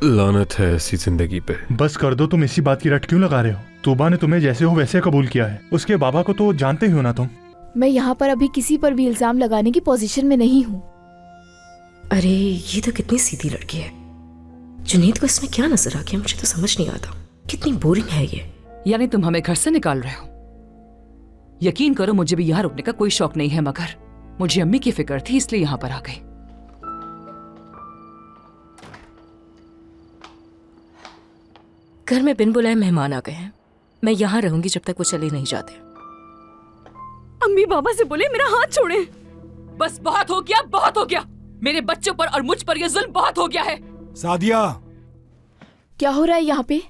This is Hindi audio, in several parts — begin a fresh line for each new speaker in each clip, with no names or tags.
लानत है ऐसी जिंदगी पे।
बस कर दो, तुम इसी बात की रट क्यों लगा रहे हो? तूबा ने तुम्हें जैसे हो वैसे कबूल किया है। उसके बाबा को तो जानते ही हो ना तुम।
मैं यहाँ पर अभी किसी पर भी इल्जाम लगाने की पोजीशन में नहीं हूँ।
अरे ये तो कितनी सीधी लड़की है। जुनैद को इसमें क्या नजर आ गया, मुझे तो समझ नहीं आता। कितनी बोरिंग है ये।
यानी तुम हमें घर से निकाल रहे हो? यकीन करो मुझे भी यहाँ रुकने का कोई शौक नहीं है, मगर मुझे अम्मी की फिक्र थी इसलिए यहाँ पर आ गई।
घर में बिन बुलाए मेहमान आ गए हैं। मैं यहाँ रहूंगी जब तक वो चले नहीं जाते।
अम्मी बाबा से बोले मेरा हाथ छोड़े।
बस बहुत हो गया, बहुत हो गया। मेरे बच्चों पर और मुझ पर यह जुल्म बहुत हो गया है।
सादिया,
क्या हो रहा है यहाँ पे?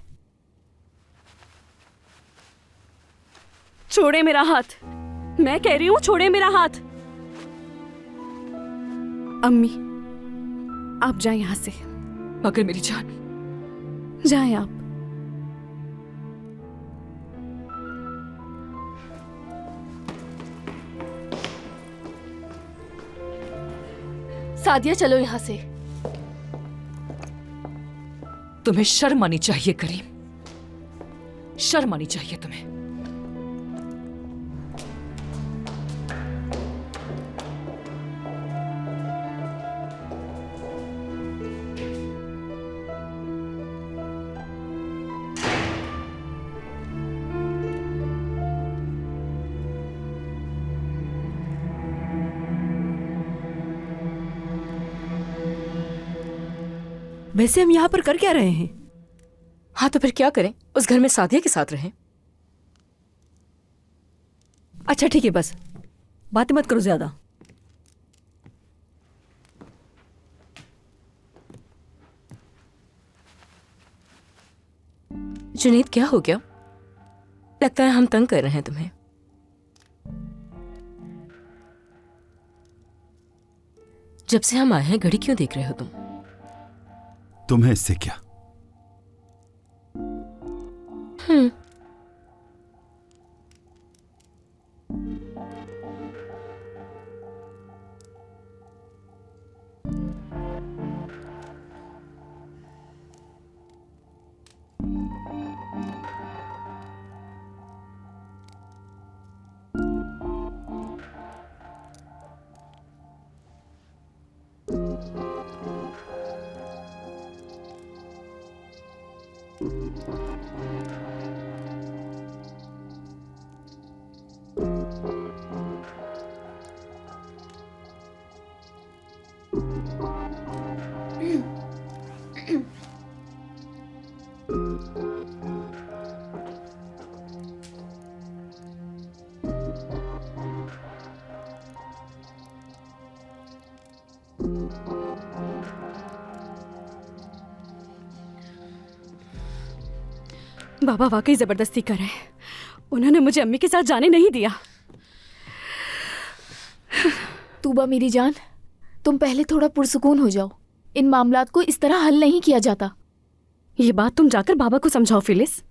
छोड़े मेरा हाथ, मैं कह रही हूँ छोड़े मेरा हाथ। अम्मी आप जाएं यहाँ से।
मगर मेरी जान,
जाएं आप।
सादिया चलो यहाँ से।
तुम्हें शर्म आनी चाहिए करीम, शर्म आनी चाहिए तुम्हें।
वैसे हम यहाँ पर कर क्या रहे हैं?
हाँ तो फिर क्या करें, उस घर में सादिया के साथ रहें।
अच्छा ठीक है, बस बातें मत करो ज्यादा।
जुनैद क्या हो गया? लगता है हम तंग कर रहे हैं तुम्हें। जब से हम आए हैं घड़ी क्यों देख रहे हो तुम?
तुम्हें इससे क्या?
बाबा वाकई जबरदस्ती कर रहे हैं। उन्होंने मुझे अम्मी के साथ जाने नहीं दिया।
तूबा मेरी जान, तुम पहले थोड़ा पुरसुकून हो जाओ। इन मामलात को इस तरह हल नहीं किया जाता।
ये बात तुम जाकर बाबा को समझाओ फिलिस।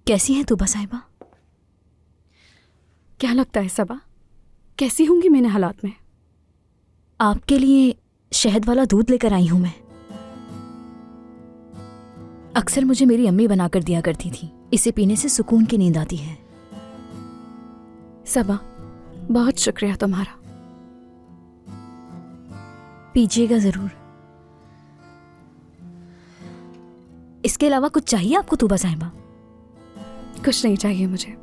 कैसी हैं तूबा साहिबा?
क्या लगता है सबा, कैसी होंगी मैंने हालात में?
आपके लिए शहद वाला दूध लेकर आई हूं मैं। अक्सर मुझे मेरी अम्मी बनाकर दिया करती थी। इसे पीने से सुकून की नींद आती है।
सबा बहुत शुक्रिया तुम्हारा।
पीजिएगा जरूर। इसके अलावा कुछ चाहिए आपको तूबा साहिबा?
कुछ नहीं चाहिए मुझे।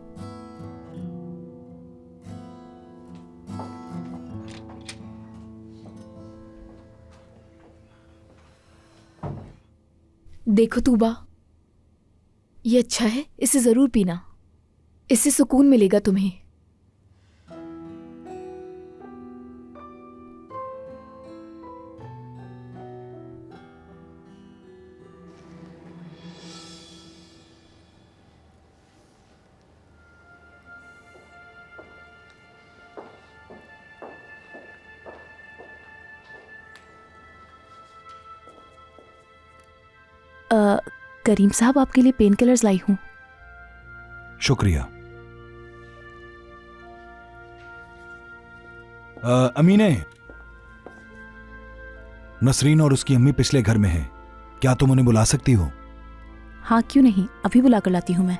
देखो तूबा, ये अच्छा है, इसे जरूर पीना। इससे सुकून मिलेगा तुम्हें।
करीम साहब, आपके लिए पेन किलर्स लाई हूं।
शुक्रिया। अमीने, नसरीन और उसकी अम्मी पिछले घर में है, क्या तुम उन्हें बुला सकती हो?
हाँ क्यों नहीं, अभी बुला कर लाती हूँ मैं।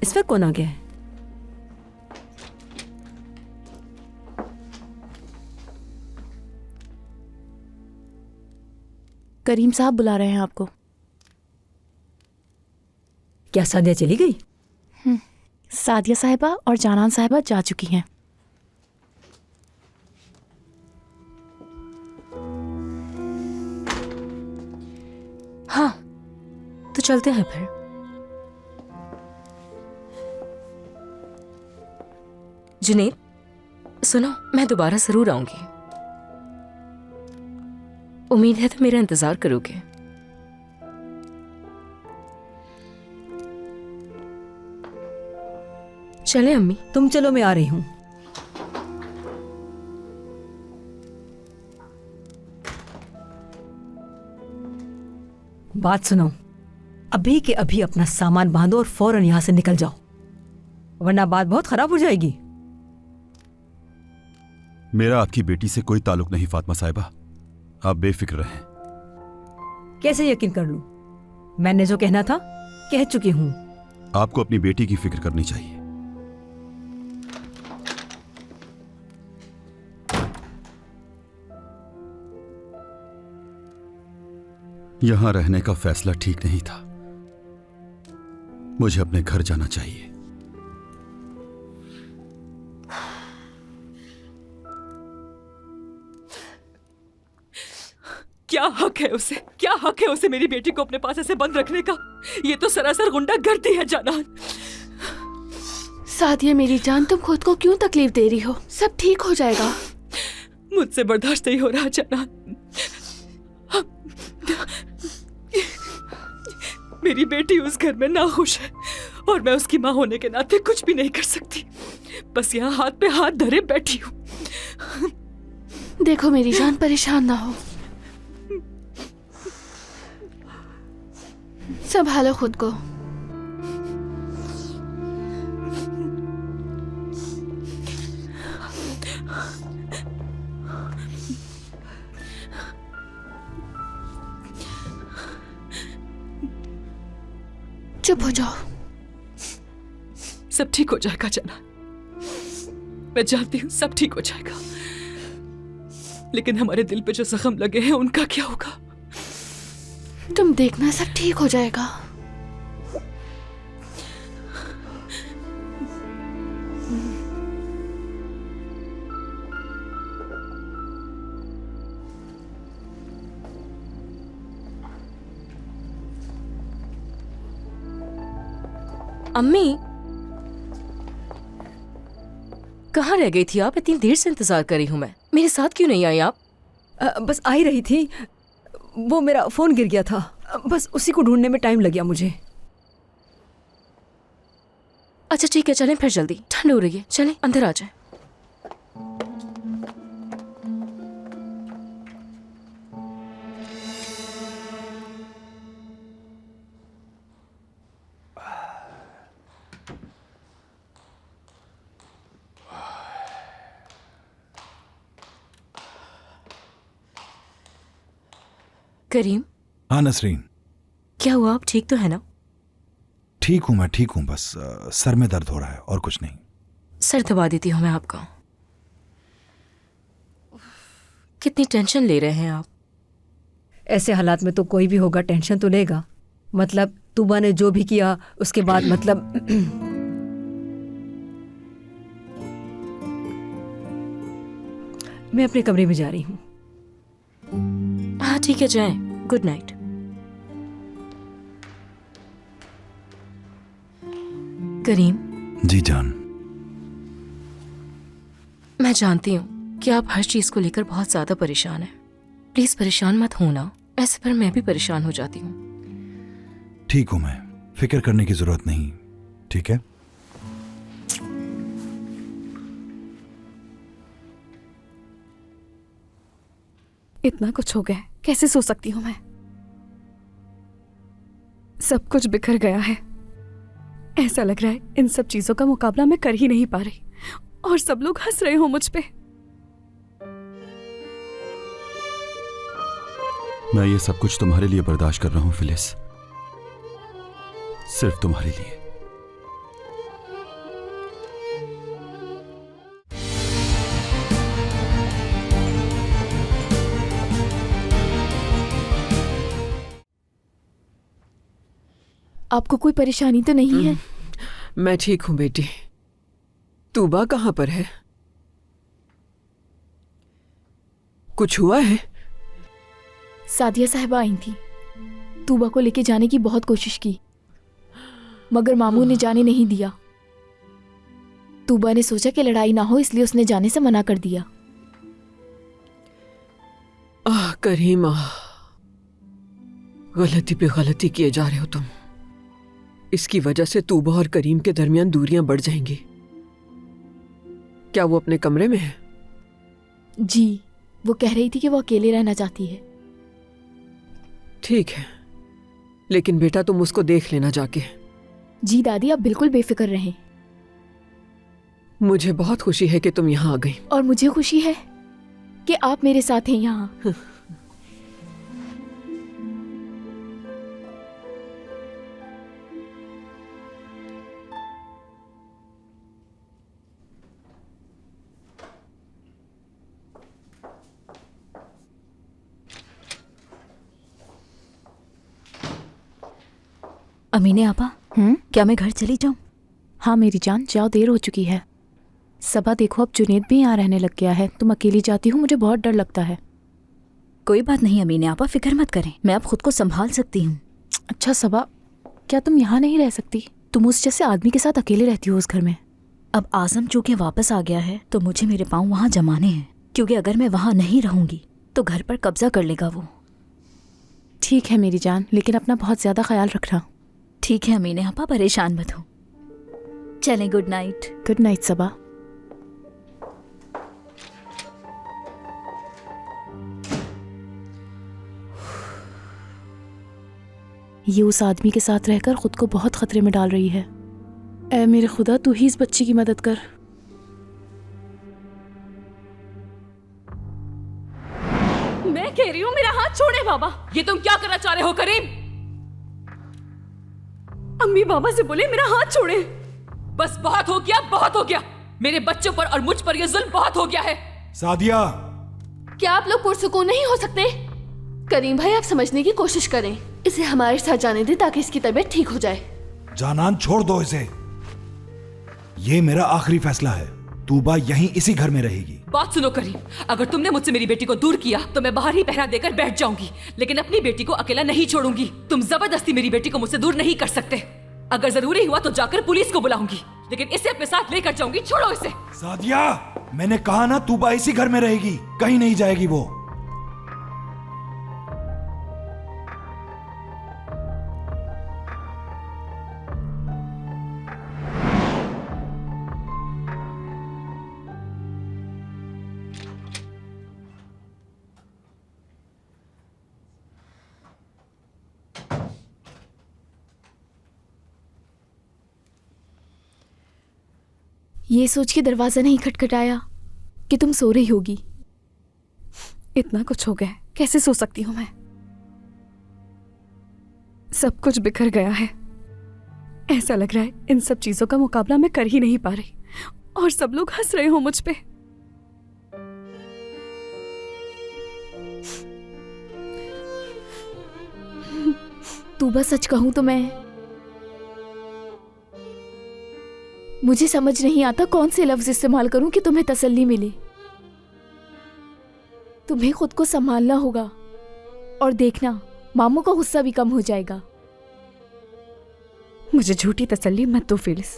इस वक्त कौन आ गया है?
करीम साहब बुला रहे हैं आपको।
क्या सादिया चली गई?
सादिया साहिबा और जानान साहिबा जा चुकी हैं।
हाँ, तो चलते हैं फिर। जुनैद, सुनो, मैं दोबारा जरूर आऊंगी। उम्मीद है तुम मेरा इंतजार करोगे। चले अम्मी।
तुम चलो, मैं आ रही हूँ। बात सुनो, अभी के अभी अपना सामान बांधो और फौरन यहां से निकल जाओ, वरना बात बहुत खराब हो जाएगी।
मेरा आपकी बेटी से कोई ताल्लुक नहीं फातिमा साहिबा, आप बेफिक्र रहें।
कैसे यकीन कर लूं? मैंने जो कहना था कह चुकी हूं।
आपको अपनी बेटी की फिक्र करनी चाहिए। यहां रहने का फैसला ठीक नहीं था, मुझे अपने घर जाना चाहिए।
क्या हक है उसे, क्या हक है उसे मेरी बेटी को अपने पास ऐसे बंद रखने का? ये तो सरासर गुंडागर्दी है जानान।
सादिया मेरी जान, तुम खुद को क्यों तकलीफ दे रही हो? सब ठीक हो जाएगा।
मुझसे बर्दाश्त नहीं हो रहा जानान। मेरी बेटी उस घर में नाखुश है और मैं उसकी मां होने के नाते कुछ भी नहीं कर सकती। बस यहाँ हाथ पे हाथ धरे बैठी हूँ।
देखो मेरी जान, परेशान ना हो, संभालो खुद को। चुप हो जाओ।
सब ठीक हो जाएगा जानान, मैं जानती हूँ सब ठीक हो जाएगा, लेकिन हमारे दिल पे जो जख्म लगे हैं उनका क्या होगा?
तुम देखना, सब ठीक हो जाएगा।
अम्मी, कहाँ रह गई थी आप? इतनी देर से इंतजार कर रही हूं मैं। मेरे साथ क्यों नहीं आई आप?
बस आ ही रही थी, वो मेरा फोन गिर गया था, बस उसी को ढूंढने में टाइम लग गया मुझे।
अच्छा ठीक है, चलें फिर, जल्दी, ठंड हो रही है, चलें अंदर आ जाएं। करीम।
हाँ नसरीन।
क्या हुआ, आप ठीक तो है ना?
ठीक हूं, मैं ठीक हूं, बस सर में दर्द हो रहा है और कुछ नहीं।
सर दबा देती हूँ मैं आपका। कितनी टेंशन ले रहे हैं आप?
ऐसे हालात में तो कोई भी होगा टेंशन तो लेगा। मतलब तूबा ने जो भी किया उसके बाद मतलब मैं अपने कमरे में जा रही हूँ।
हाँ ठीक है, जाएं। Good night. करीम,
जी जान।
मैं जानती हूँ कि आप हर चीज को लेकर बहुत ज्यादा परेशान हैं। प्लीज परेशान मत होना, ऐसे पर मैं भी परेशान हो जाती हूँ।
ठीक हूं मैं, फिक्र करने की जरूरत नहीं। ठीक है।
इतना कुछ हो गया है, कैसे सो सकती हूँ मैं? सब कुछ बिखर गया है। ऐसा लग रहा है इन सब चीजों का मुकाबला मैं कर ही नहीं पा रही और सब लोग हंस रहे हो मुझ पे।
मैं ये सब कुछ तुम्हारे लिए बर्दाश्त कर रहा हूं फिलिस, सिर्फ तुम्हारे लिए।
आपको कोई परेशानी तो नहीं है?
मैं ठीक हूं बेटी। तूबा कहाँ पर है? कुछ हुआ है?
सादिया साहिबा आई थी, तूबा को लेके जाने की बहुत कोशिश की मगर मामू ने जाने नहीं दिया। तूबा ने सोचा कि लड़ाई ना हो इसलिए उसने जाने से मना कर दिया।
करीमा, गलती पे गलती किए जा रहे हो तुम। इसकी वजह से तूबा और करीम के दरमियान दूरियां बढ़ जाएंगी। क्या वो अपने कमरे में है?
जी, वो कह रही थी कि वो अकेले रहना चाहती है।
ठीक है, लेकिन बेटा तुम उसको देख लेना जाके।
जी दादी, आप बिल्कुल बेफिक्र रहें।
मुझे बहुत खुशी है कि तुम यहाँ आ गई।
और मुझे खुशी है कि आप मेरे साथ हैं यहाँ।
अमीने आपा, क्या मैं घर चली जाऊं?
हाँ मेरी जान, जाओ, देर हो चुकी है। सबा देखो, अब जुनेद भी यहाँ रहने लग गया है। तुम अकेली जाती हो, मुझे बहुत डर लगता है।
कोई बात नहीं अमीने आपा, फिक्र मत करें, मैं अब खुद को संभाल सकती हूँ।
अच्छा सबा, क्या तुम यहाँ नहीं रह सकती? तुम उस जैसे आदमी के साथ अकेले रहती हो उस घर में।
अब आजम चूंकि वापस आ गया है तो मुझे मेरे पाँव वहाँ जमाने हैं, क्योंकि अगर मैं वहाँ नहीं रहूंगी तो घर पर कब्जा कर लेगा वो।
ठीक है मेरी जान, लेकिन अपना बहुत ज्यादा ख्याल रखना।
ठीक है अमीने आपा, परेशान मत हो। चलें, गुड नाइट।
गुड नाइट सबा। ये उस आदमी के साथ रहकर खुद को बहुत खतरे में डाल रही है। ऐ मेरे खुदा, तू ही इस बच्ची की मदद कर।
मैं कह रही हूँ मेरा हाथ छोड़े बाबा। ये तुम क्या करना चाह रहे हो करीम? अम्मी बाबा से बोले मेरा हाथ छोड़े। बस बहुत हो गया, बहुत हो गया। मेरे बच्चों पर और मुझ पर यह जुल्म बहुत हो गया है।
सादिया,
क्या आप लोग पुरसुकून नहीं हो सकते? करीम भाई, आप समझने की कोशिश करें। इसे हमारे साथ जाने दें ताकि इसकी तबीयत ठीक हो जाए।
जानान छोड़ दो इसे। ये मेरा आखिरी फैसला है। तूबा यहीं इसी घर में रहेगी।
बात सुनो करीम, अगर तुमने मुझसे मेरी बेटी को दूर किया तो मैं बाहर ही पहरा देकर बैठ जाऊंगी, लेकिन अपनी बेटी को अकेला नहीं छोड़ूंगी। तुम जबरदस्ती मेरी बेटी को मुझसे दूर नहीं कर सकते। अगर जरूरी हुआ तो जाकर पुलिस को बुलाऊंगी, लेकिन इसे अपने साथ लेकर जाऊंगी। छोड़ो इसे।
सादिया, मैंने कहा ना, तूबा इसी घर में रहेगी, कहीं नहीं जाएगी वो।
ये सोच के दरवाजा नहीं खटखटाया कि तुम सो रही होगी।
इतना कुछ हो गया, कैसे सो सकती हूँ मैं? सब कुछ बिखर गया है। ऐसा लग रहा है इन सब चीजों का मुकाबला मैं कर ही नहीं पा रही और सब लोग हंस रहे हो मुझ पे।
तूबा, सच कहूं तो मुझे समझ नहीं आता कौन से लफ्ज इस्तेमाल करूं कि तुम्हें तसल्ली मिले। तुम्हें खुद को संभालना होगा और देखना, मामू का गुस्सा भी कम हो जाएगा।
मुझे झूठी तसल्ली मत दो फिलिस।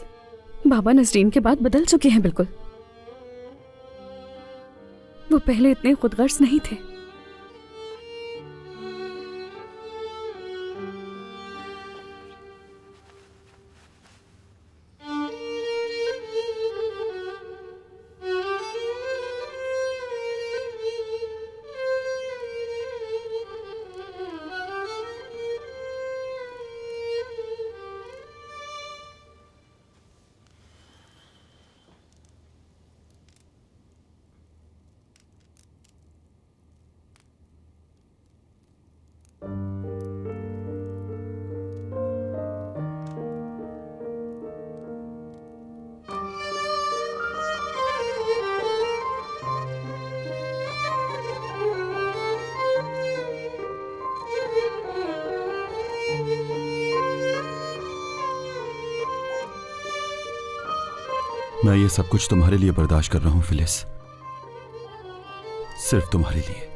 बाबा नसरीन के बाद बदल चुके हैं बिल्कुल। वो पहले इतने खुदगर्ज नहीं थे।
मैं ये सब कुछ तुम्हारे लिए बर्दाश्त कर रहा हूं फिलिस, सिर्फ तुम्हारे लिए।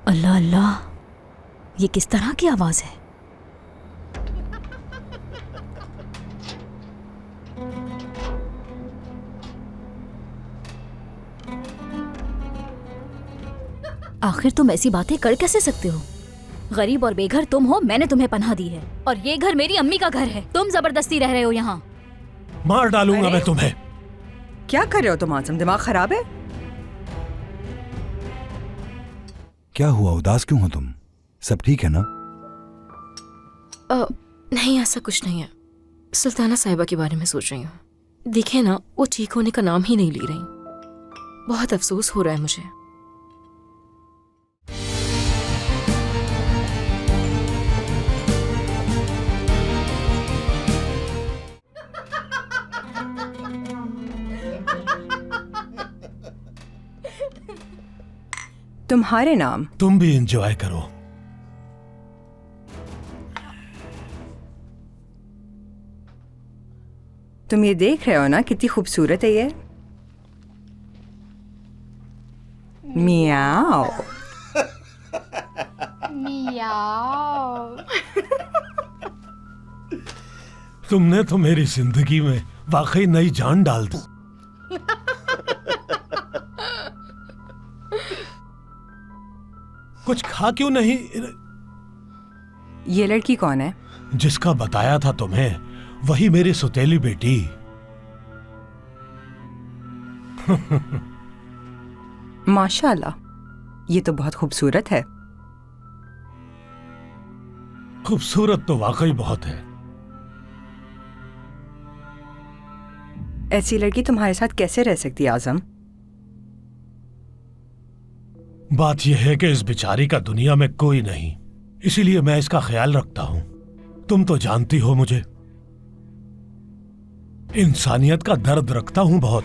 अल्लाह अल्लाह, ये किस तरह की आवाज है? आखिर तुम ऐसी बातें कर कैसे सकते हो? गरीब और बेघर तुम हो, मैंने तुम्हें पनाह दी है, और ये घर मेरी अम्मी का घर है। तुम जबरदस्ती रह रहे हो यहाँ।
मार डालूंगा मैं तुम्हें।
क्या कर रहे हो तुम आजम? दिमाग खराब है?
क्या हुआ, उदास क्यों हो तुम? सब ठीक है ना?
नहीं, ऐसा कुछ नहीं है। सुल्ताना साहिबा के बारे में सोच रही हूँ। देखे ना, वो ठीक होने का नाम ही नहीं ले रही। बहुत अफसोस हो रहा है मुझे।
तुम्हारे नाम।
तुम भी एंजॉय करो।
तुम ये देख रहे हो ना कितनी खूबसूरत है ये। मियाओ
मियाओ।
तुमने तो मेरी जिंदगी में वाकई नई जान डाल दी। कुछ खा क्यों नहीं?
ये लड़की कौन है?
जिसका बताया था तुम्हें, वही मेरी सुतेली बेटी।
माशाल्लाह, ये तो बहुत खूबसूरत है।
खूबसूरत तो वाकई बहुत है।
ऐसी लड़की तुम्हारे साथ कैसे रह सकती है आजम?
बात यह है कि इस बेचारी का दुनिया में कोई नहीं, इसीलिए मैं इसका ख्याल रखता हूं। तुम तो जानती हो मुझे, इंसानियत का दर्द रखता हूं बहुत।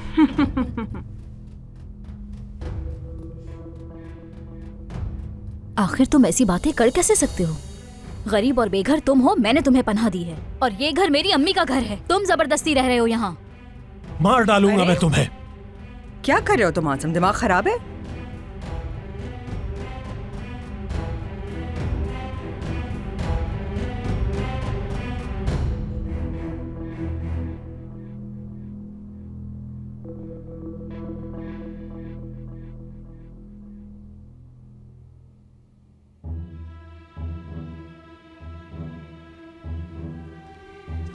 आखिर तुम ऐसी बातें कर कैसे सकते हो? गरीब और बेघर तुम हो, मैंने तुम्हें पनाह दी है, और ये घर मेरी अम्मी का घर है। तुम जबरदस्ती रह रहे हो यहाँ।
मार डालूंगा मैं तुम्हें।
क्या कर रहे हो तुम आजम? दिमाग खराब है?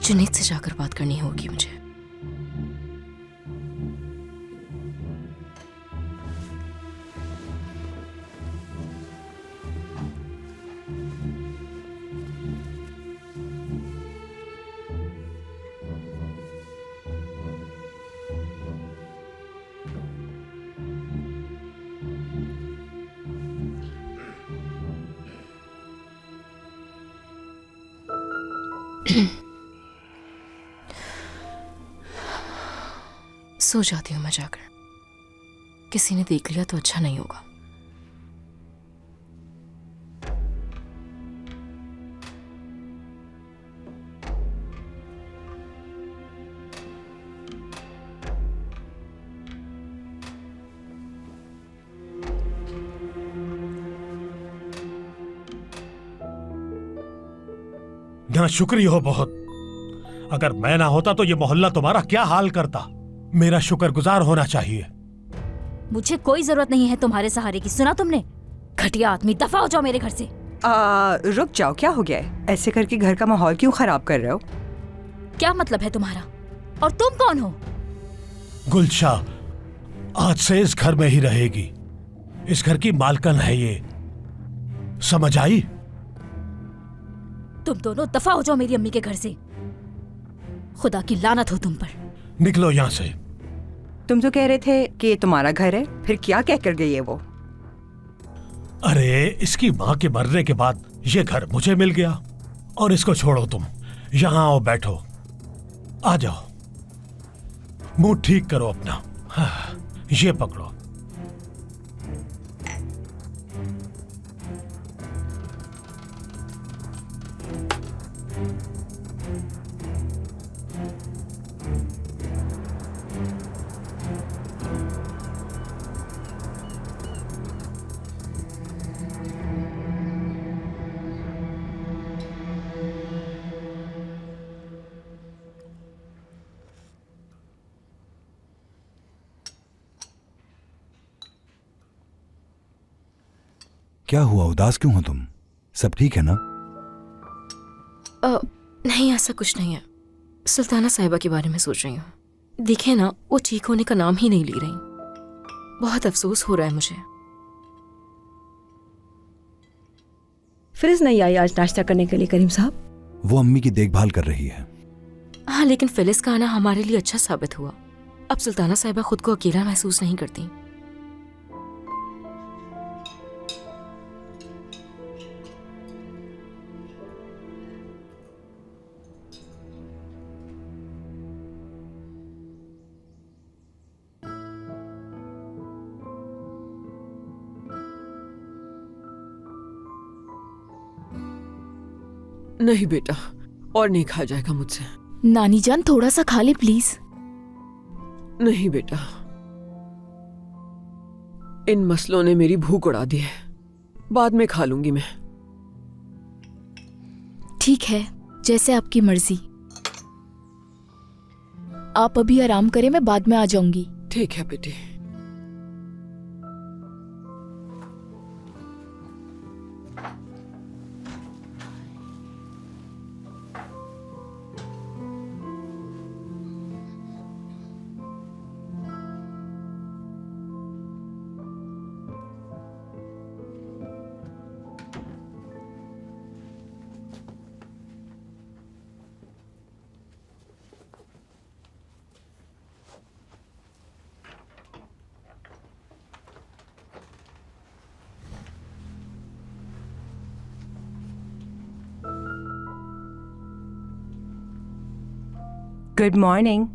जुनैद से जाकर बात करनी होगी मुझे। सो जाती हूँ मैं जाकर। किसी ने देख लिया तो अच्छा नहीं होगा।
ना शुक्रिया हो बहुत। अगर मैं ना होता तो ये मोहल्ला तुम्हारा क्या हाल करता। मेरा शुक्रगुजार होना चाहिए।
मुझे कोई जरूरत नहीं है तुम्हारे सहारे की, सुना तुमने? घटिया आदमी, दफा हो जाओ मेरे घर से।
रुक जाओ, क्या हो गया है? ऐसे करके घर का माहौल क्यों खराब कर रहे हो?
क्या मतलब है तुम्हारा? और तुम कौन हो?
गुलशा आज से इस घर में ही रहेगी। इस घर की मालकन है ये, समझ आई?
तुम दोनों दफा हो जाओ मेरी अम्मी के घर से। खुदा की लानत हो तुम पर।
निकलो यहाँ से।
तुम तो कह रहे थे कि ये तुम्हारा घर है, फिर क्या कह कर गई है वो?
अरे इसकी माँ के मरने के बाद ये घर मुझे मिल गया। और इसको छोड़ो, तुम यहाँ आओ, बैठो, आ जाओ, मुंह ठीक करो अपना। हाँ, ये पकड़ो।
क्या हुआ, उदास क्यों हो तुम? सब ठीक है ना?
नहीं, ऐसा कुछ नहीं है। सुल्ताना साहिबा के बारे में सोच रही हूँ। देखे ना, वो ठीक होने का नाम ही नहीं ले रही। बहुत अफसोस हो रहा है मुझे।
फिरिज नहीं आई आज नाश्ता करने के लिए करीम साहब?
वो अम्मी की देखभाल कर रही है।
हाँ, लेकिन फिलिस का आना हमारे लिए अच्छा साबित हुआ। अब सुल्ताना साहिबा खुद को अकेला महसूस नहीं करती।
नहीं बेटा, और नहीं खाया जाएगा मुझसे।
नानी जान थोड़ा सा खा ले प्लीज।
नहीं बेटा, इन मसलों ने मेरी भूख उड़ा दी है। बाद में खा लूंगी मैं।
ठीक है, जैसे आपकी मर्जी। आप अभी आराम करें, मैं बाद में आ जाऊंगी।
ठीक है बेटी।
Good morning.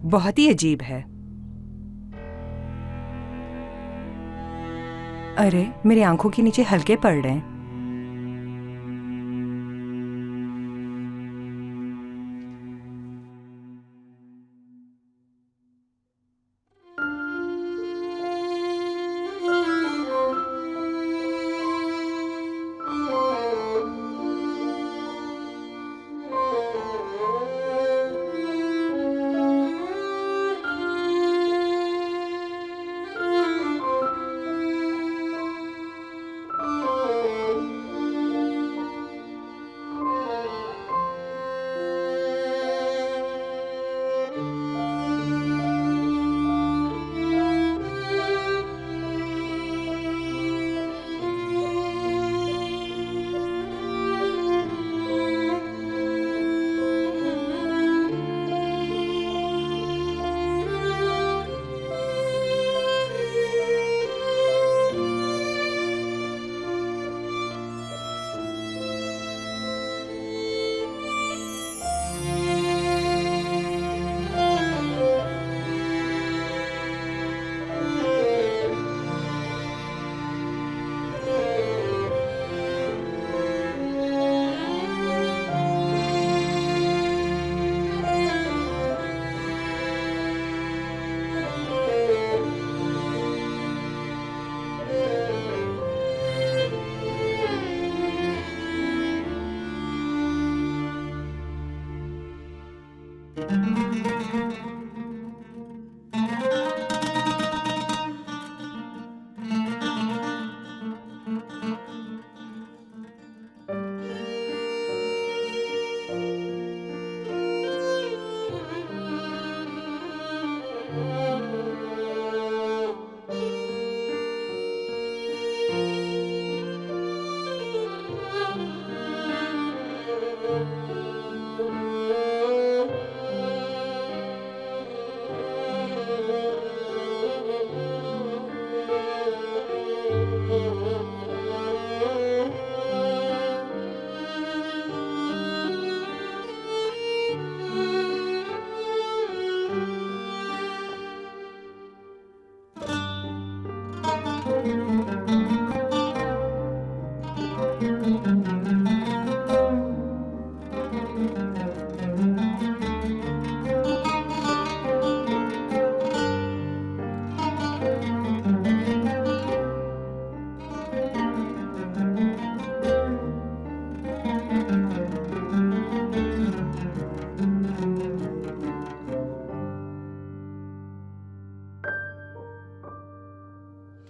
बहुत ही अजीब है। अरे मेरी आंखों के नीचे हल्के पड़ रहे हैं।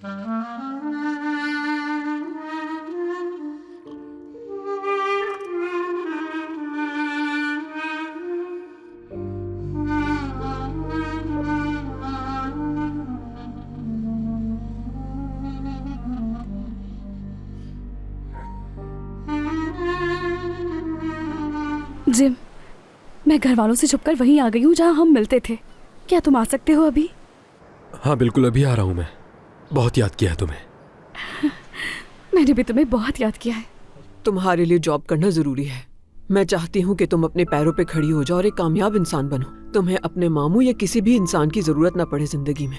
जिम, मैं घर वालों से छुपकर वहीं आ गई हूँ जहाँ हम मिलते थे। क्या तुम आ सकते हो अभी?
हाँ बिल्कुल, अभी आ रहा हूँ मैं। बहुत याद किया है तुम्हें।
मैंने भी तुम्हें बहुत याद किया है।
तुम्हारे लिए जॉब करना जरूरी है। मैं चाहती हूँ कि तुम अपने पैरों पे खड़ी हो जाओ और एक कामयाब इंसान बनो। तुम्हें अपने मामू या किसी भी इंसान की जरूरत ना पड़े जिंदगी में।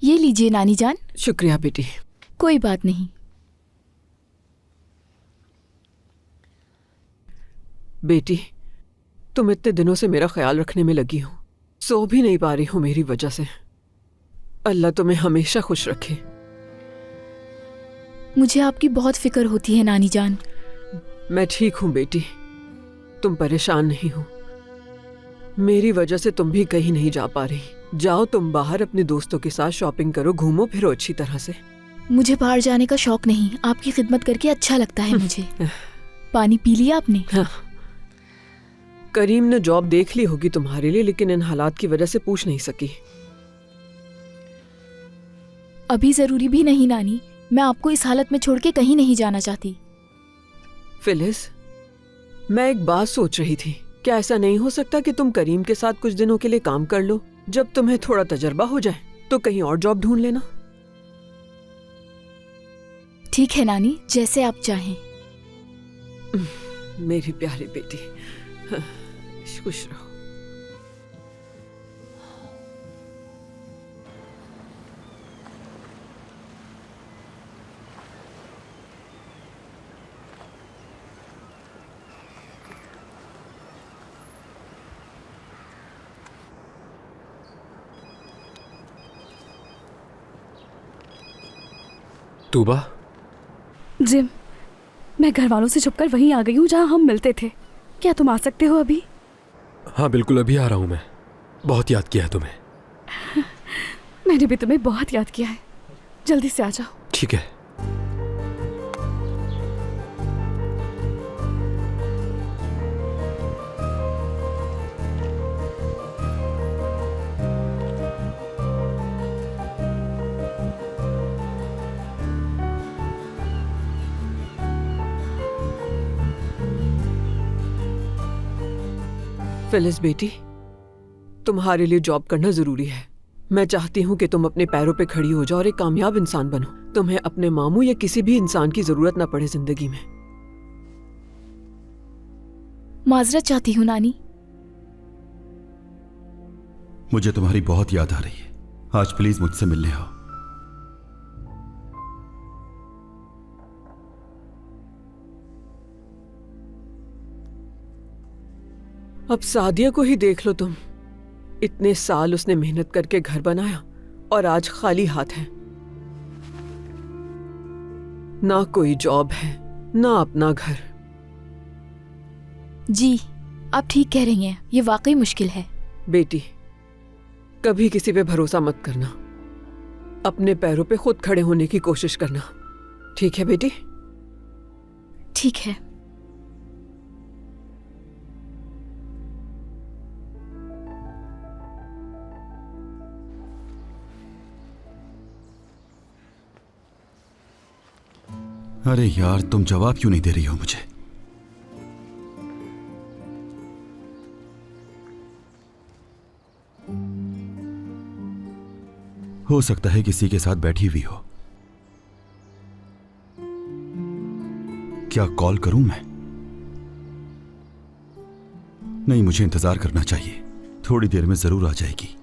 ये लीजिए नानी जान।
शुक्रिया बेटी।
कोई बात नहीं।
बेटी, तुम इतने दिनों से मेरा ख्याल रखने में लगी हो, सो भी नहीं पा रही हो मेरी वजह से। अल्लाह तुम्हें हमेशा खुश रखे।
मुझे आपकी बहुत फिक्र होती है नानी जान।
मैं ठीक हूँ बेटी, तुम परेशान नहीं हो। मेरी वजह से तुम भी कहीं नहीं जा पा रही। जाओ तुम बाहर अपने दोस्तों के साथ शॉपिंग करो, घूमो फिरो अच्छी तरह से।
मुझे बाहर जाने का शौक नहीं, आपकी खिदमत करके अच्छा लगता है मुझे। पानी पी लिया आपने?
हाँ। करीम ने जॉब देख ली होगी तुम्हारे लिए, लेकिन इन हालात की वजह से पूछ नहीं सकी।
अभी जरूरी भी नहीं नानी, मैं आपको इस हालत में छोड़ के कहीं नहीं जाना चाहती।
फिलिस, मैं एक बात सोच रही थी, क्या ऐसा नहीं हो सकता कि तुम करीम के साथ कुछ दिनों के लिए काम कर लो, जब तुम्हें थोड़ा तजर्बा हो जाए? तो कहीं और जॉब ढूंढ लेना।
ठीक है नानी, जैसे आप चाहें।
मेरी प्यारी बेटी, खुश रहो।
तूबा,
जिम, मैं घर वालों से छुपकर वहीं आ गई हूँ जहाँ हम मिलते थे। क्या तुम आ सकते हो अभी?
हाँ बिल्कुल, अभी आ रहा हूँ मैं। बहुत याद किया है तुम्हें।
मैंने भी तुम्हें बहुत याद किया है। जल्दी से आ जाओ।
ठीक है।
फिलिस बेटी, तुम्हारे लिए जॉब करना जरूरी है। मैं चाहती हूँ कि तुम अपने पैरों पे खड़ी हो जाओ और एक कामयाब इंसान बनो। तुम्हें अपने मामू या किसी भी इंसान की जरूरत ना पड़े जिंदगी में।
माजरत चाहती हूँ नानी।
मुझे तुम्हारी बहुत याद आ रही है। आज प्लीज मुझसे मिलने आओ।
अब सादिया को ही देख लो तुम। इतने साल उसने मेहनत करके घर बनाया और आज खाली हाथ है। ना कोई जॉब है, ना अपना घर।
जी, आप ठीक कह रही हैं। ये वाकई मुश्किल है।
बेटी, कभी किसी पे भरोसा मत करना। अपने पैरों पे खुद खड़े होने की कोशिश करना। ठीक है बेटी?
ठीक है।
अरे यार, तुम जवाब क्यों नहीं दे रही हो मुझे? हो सकता है किसी के साथ बैठी हुई हो। क्या कॉल करूं मैं? नहीं, मुझे इंतजार करना चाहिए। थोड़ी देर में जरूर आ जाएगी।